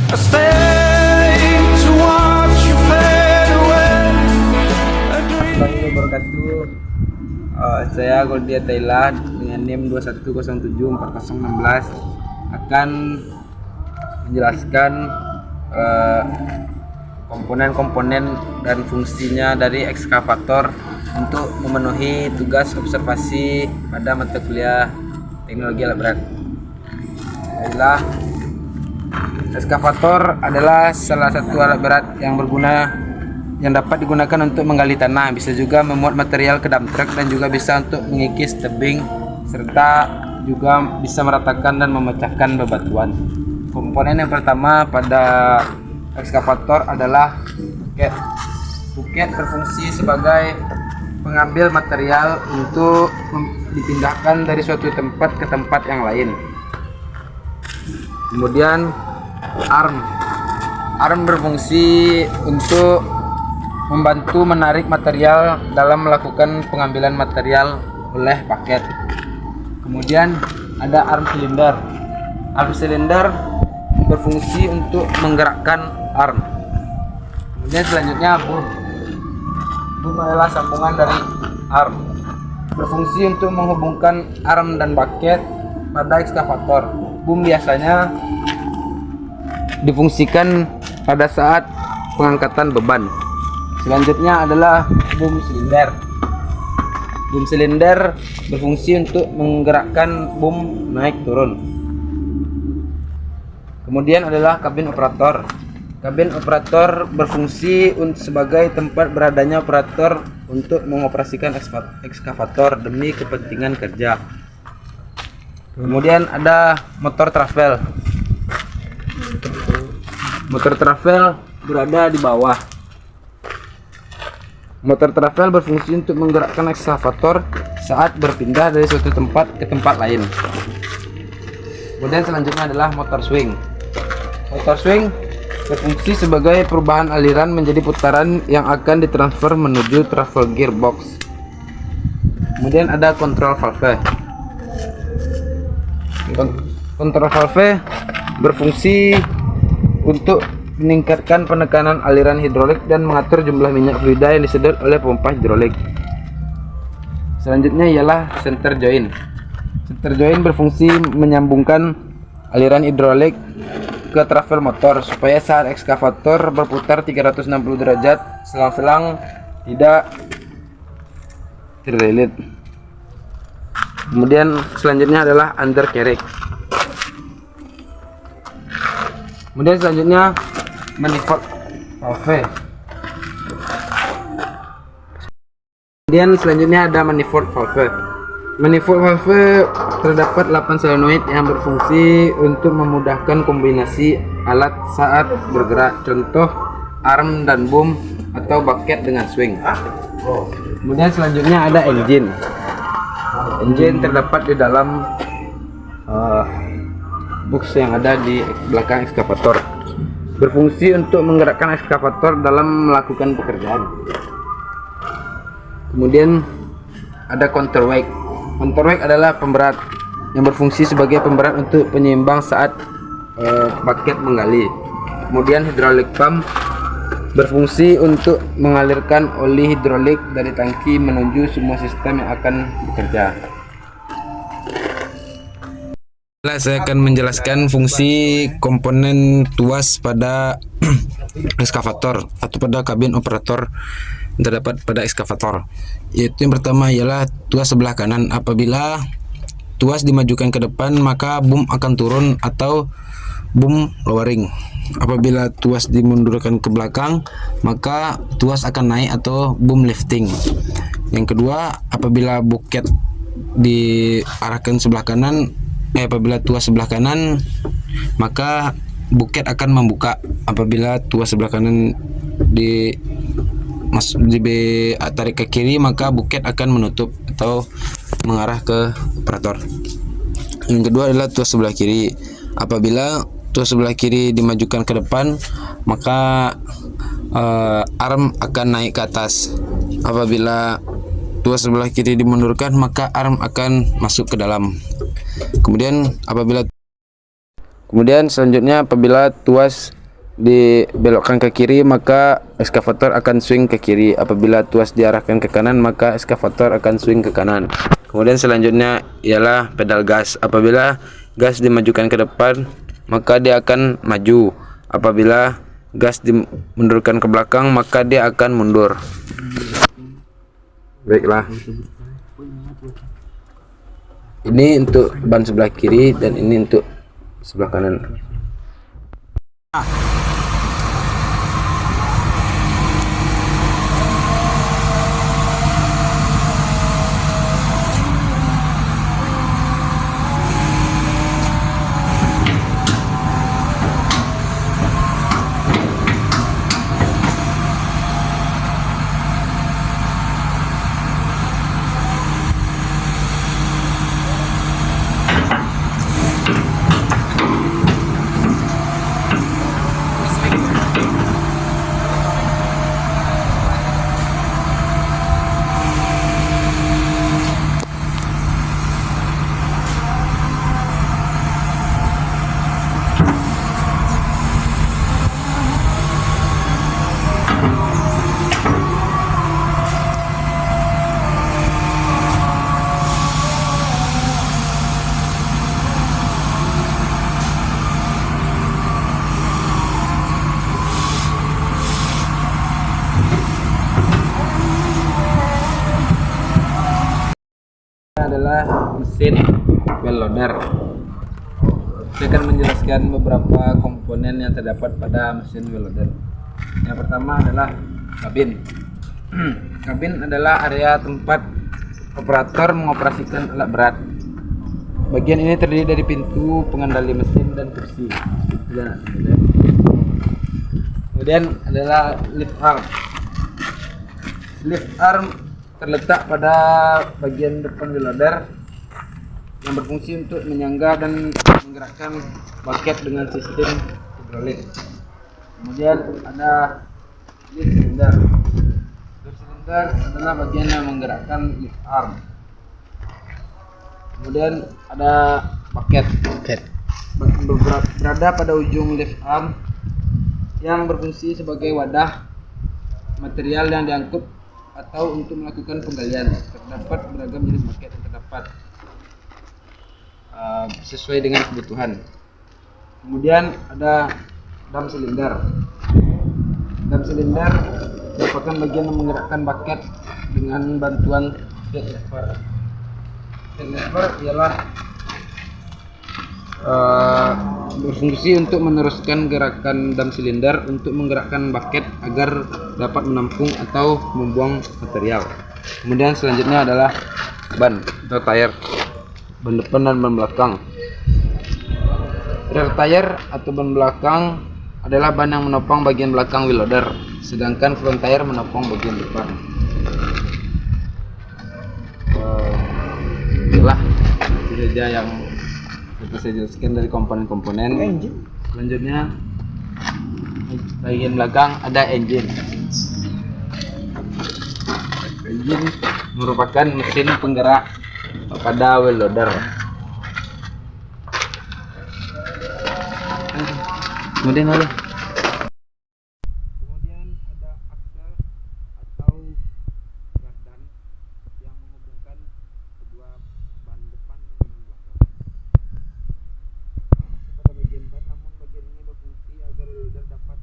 I stay to watch you fade away. Assalamualaikum wabarakatuh. Saya Goldia Thailand dengan NIM 21074016 akan menjelaskan komponen-komponen dan fungsinya dari ekskavator untuk memenuhi tugas observasi pada mata kuliah teknologi alat berat. Baiklah, ekskavator adalah salah satu alat berat yang berguna yang dapat digunakan untuk menggali tanah, bisa juga memuat material ke dump truck, dan juga bisa untuk mengikis tebing, serta juga bisa meratakan dan memecahkan bebatuan. Komponen yang pertama pada ekskavator adalah buket. Buket berfungsi sebagai pengambil material untuk dipindahkan dari suatu tempat ke tempat yang lain. Kemudian arm berfungsi untuk membantu menarik material dalam melakukan pengambilan material oleh paket. Kemudian ada arm silinder. Arm silinder berfungsi untuk menggerakkan arm. Kemudian selanjutnya boom. Boom adalah sambungan dari arm, berfungsi untuk menghubungkan arm dan bucket pada ekskavator. Boom biasanya difungsikan pada saat pengangkatan beban. Selanjutnya adalah boom silinder. Boom silinder berfungsi untuk menggerakkan boom naik turun. Kemudian adalah kabin operator. Kabin operator berfungsi sebagai tempat beradanya operator untuk mengoperasikan ekskavator demi kepentingan kerja. Kemudian ada motor travel. Motor travel berada di bawah. Motor travel berfungsi untuk menggerakkan ekskavator saat berpindah dari suatu tempat ke tempat lain. Kemudian selanjutnya adalah motor swing. Motor swing berfungsi sebagai perubahan aliran menjadi putaran yang akan ditransfer menuju travel gearbox. Kemudian ada control valve. Control valve berfungsi untuk meningkatkan penekanan aliran hidrolik dan mengatur jumlah minyak fluida yang disedot oleh pompa hidrolik. Selanjutnya ialah center joint. Center joint berfungsi menyambungkan aliran hidrolik ke travel motor supaya saat ekskavator berputar 360 derajat selang-selang tidak terlilit. Kemudian selanjutnya adalah undercarriage. Kemudian selanjutnya manifold valve. Kemudian selanjutnya ada manifold valve. Manifold valve terdapat 8 solenoid yang berfungsi untuk memudahkan kombinasi alat saat bergerak, contoh arm dan boom atau bucket dengan swing. Kemudian selanjutnya ada engine. Engine terdapat di dalam box yang ada di belakang ekskavator, berfungsi untuk menggerakkan ekskavator dalam melakukan pekerjaan. Kemudian ada counterweight. Counterweight adalah pemberat yang berfungsi sebagai pemberat untuk penyeimbang saat bucket menggali. Kemudian hydraulic pump berfungsi untuk mengalirkan oli hidrolik dari tangki menuju semua sistem yang akan bekerja. Saya akan menjelaskan fungsi komponen tuas pada ekskavator atau pada kabin operator yang terdapat pada ekskavator. Yaitu yang pertama ialah tuas sebelah kanan. Apabila tuas dimajukan ke depan, maka boom akan turun atau boom lowering. Apabila tuas dimundurkan ke belakang, maka tuas akan naik atau boom lifting. Yang kedua, apabila bucket diarahkan sebelah kanan, apabila tuas sebelah kanan, maka bucket akan membuka. Apabila tuas sebelah kanan tarik ke kiri, maka bucket akan menutup atau mengarah ke operator. Yang kedua adalah tuas sebelah kiri. Apabila tuas sebelah kiri dimajukan ke depan, maka arm akan naik ke atas. Apabila tuas sebelah kiri dimundurkan, maka arm akan masuk ke dalam. Kemudian selanjutnya apabila tuas dibelokkan ke kiri, maka eskavator akan swing ke kiri. Apabila tuas diarahkan ke kanan, maka eskavator akan swing ke kanan. Kemudian selanjutnya ialah pedal gas. Apabila gas dimajukan ke depan, maka dia akan maju. Apabila gas dimundurkan ke belakang, maka dia akan mundur. Baiklah. Ini untuk ban sebelah kiri dan ini untuk sebelah kanan. Adalah mesin wheel loader. Saya akan menjelaskan beberapa komponen yang terdapat pada mesin wheel loader. Yang pertama adalah kabin. Kabin adalah area tempat operator mengoperasikan alat berat. Bagian ini terdiri dari pintu, pengendali mesin, dan kursi. Kemudian adalah lift arm. Lift arm terletak pada bagian depan wheel loader yang berfungsi untuk menyangga dan menggerakkan bucket dengan sistem hidrolik. Kemudian ada lift cylinder. Lift cylinder adalah bagian yang menggerakkan lift arm. Kemudian ada bucket berada pada ujung lift arm yang berfungsi sebagai wadah material yang diangkut atau untuk melakukan penggalian. Terdapat beragam jenis bucket yang terdapat sesuai dengan kebutuhan. Kemudian ada dam silinder. Dam silinder merupakan bagian yang menggerakkan bucket dengan bantuan head lever. Head lever ialah berfungsi untuk meneruskan gerakan dam silinder untuk menggerakkan bucket agar dapat menampung atau membuang material. Kemudian selanjutnya adalah ban atau tire, ban depan dan ban belakang. Rear tire atau ban belakang adalah ban yang menopang bagian belakang wheel loader, sedangkan front tire menopang bagian depan. Itulah saja yang saya jelaskan dari komponen-komponen. Selanjutnya bagian belakang ada engine. Engine merupakan mesin penggerak pada wheel loader. Kemudian ada aksel atau gardan yang menghubungkan kedua ban depan dengan ban belakang. Pada bagian ban, namun bagian ini berfungsi agar loader dapat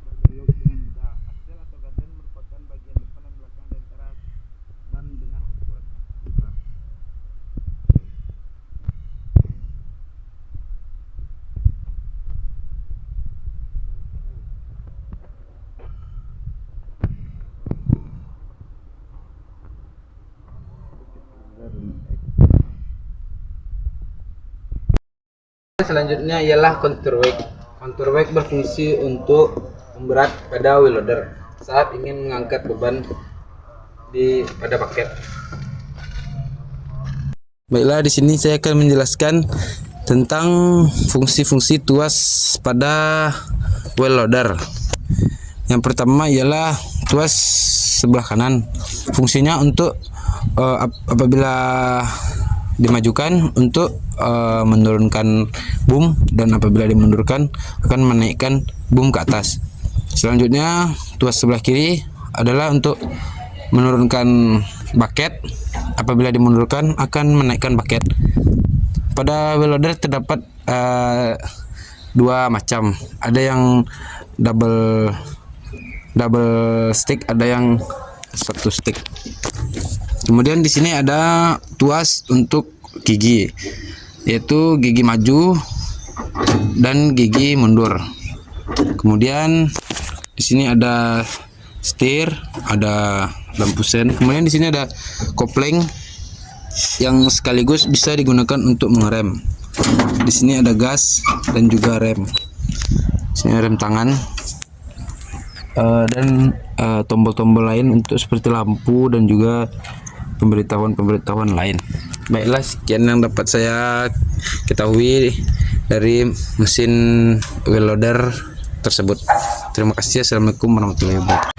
berbelok dengan mudah. Aksel atau gardan merupakan bagian depan dan belakang di antara ban dengan ukuran besar. Selanjutnya ialah counterweight. Counterweight berfungsi untuk memberat pada wheel loader saat ingin mengangkat beban pada bucket. Baiklah, di sini saya akan menjelaskan tentang fungsi-fungsi tuas pada wheel loader. Yang pertama ialah tuas sebelah kanan. Fungsinya untuk apabila dimajukan untuk menurunkan boom, dan apabila dimundurkan akan menaikkan boom ke atas. Selanjutnya tuas sebelah kiri adalah untuk menurunkan bucket, apabila dimundurkan akan menaikkan bucket. Pada wheel loader terdapat dua macam, ada yang double stick, ada yang satu stick. Kemudian di sini ada tuas untuk gigi, yaitu gigi maju dan gigi mundur. Kemudian di sini ada setir, ada lampu sen. Kemudian di sini ada kopling yang sekaligus bisa digunakan untuk mengerem. Di sini ada gas dan juga rem. Di sini rem tangan dan tombol-tombol lain untuk seperti lampu dan juga pemberitahuan lain. Baiklah, sekian yang dapat saya ketahui dari mesin wheel loader tersebut. Terima kasih. Assalamualaikum warahmatullahi wabarakatuh.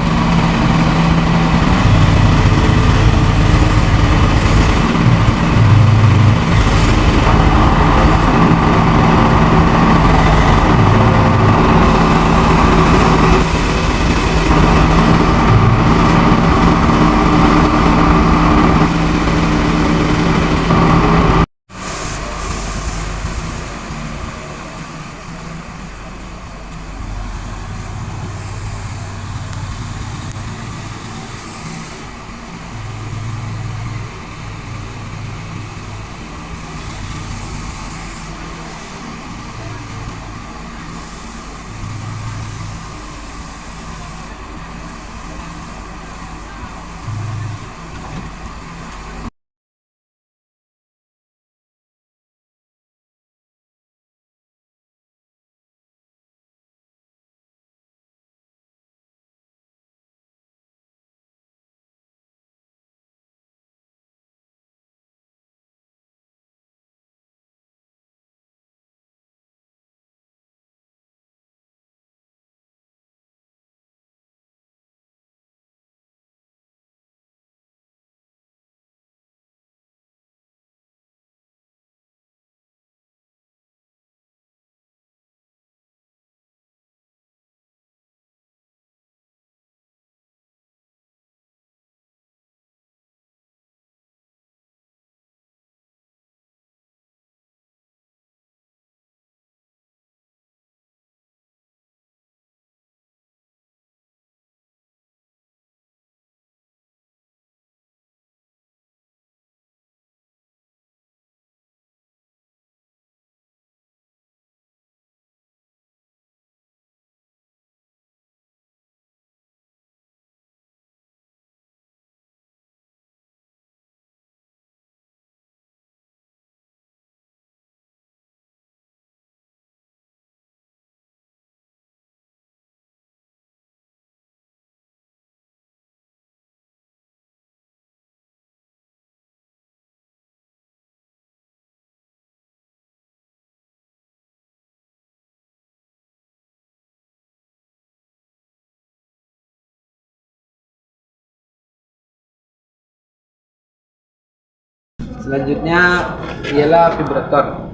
Selanjutnya ialah vibrator.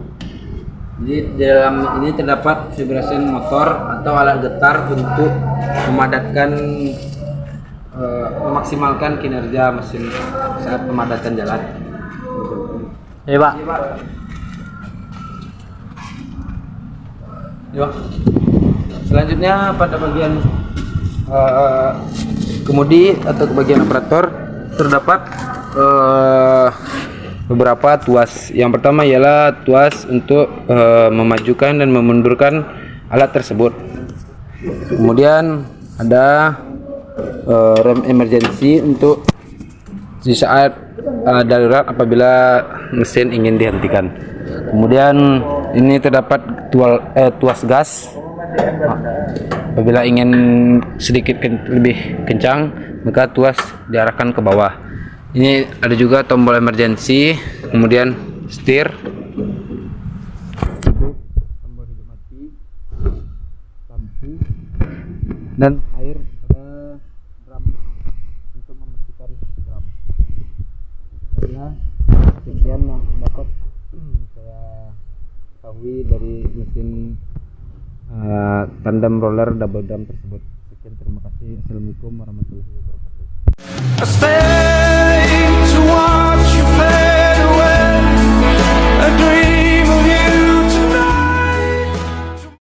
Jadi di dalam ini terdapat vibrasi motor atau alat getar untuk memadatkan memaksimalkan kinerja mesin saat pemadatan jalan. Ya Pak. Ya. Selanjutnya pada bagian kemudi atau bagian operator terdapat beberapa tuas. Yang pertama ialah tuas untuk memajukan dan memundurkan alat tersebut. Kemudian ada rem emergency untuk di saat darurat apabila mesin ingin dihentikan. Kemudian ini terdapat tuas gas apabila ingin sedikit lebih kencang maka tuas diarahkan ke bawah. Ini ada juga tombol emergency, kemudian setir, tombol hidup mati, lampu, dan air pada drum untuk membersihkan drum. Sekian yang dapat diketahui dari mesin tandem roller double drum tersebut. Sekian, terima kasih. Assalamualaikum warahmatullahi wabarakatuh. I stay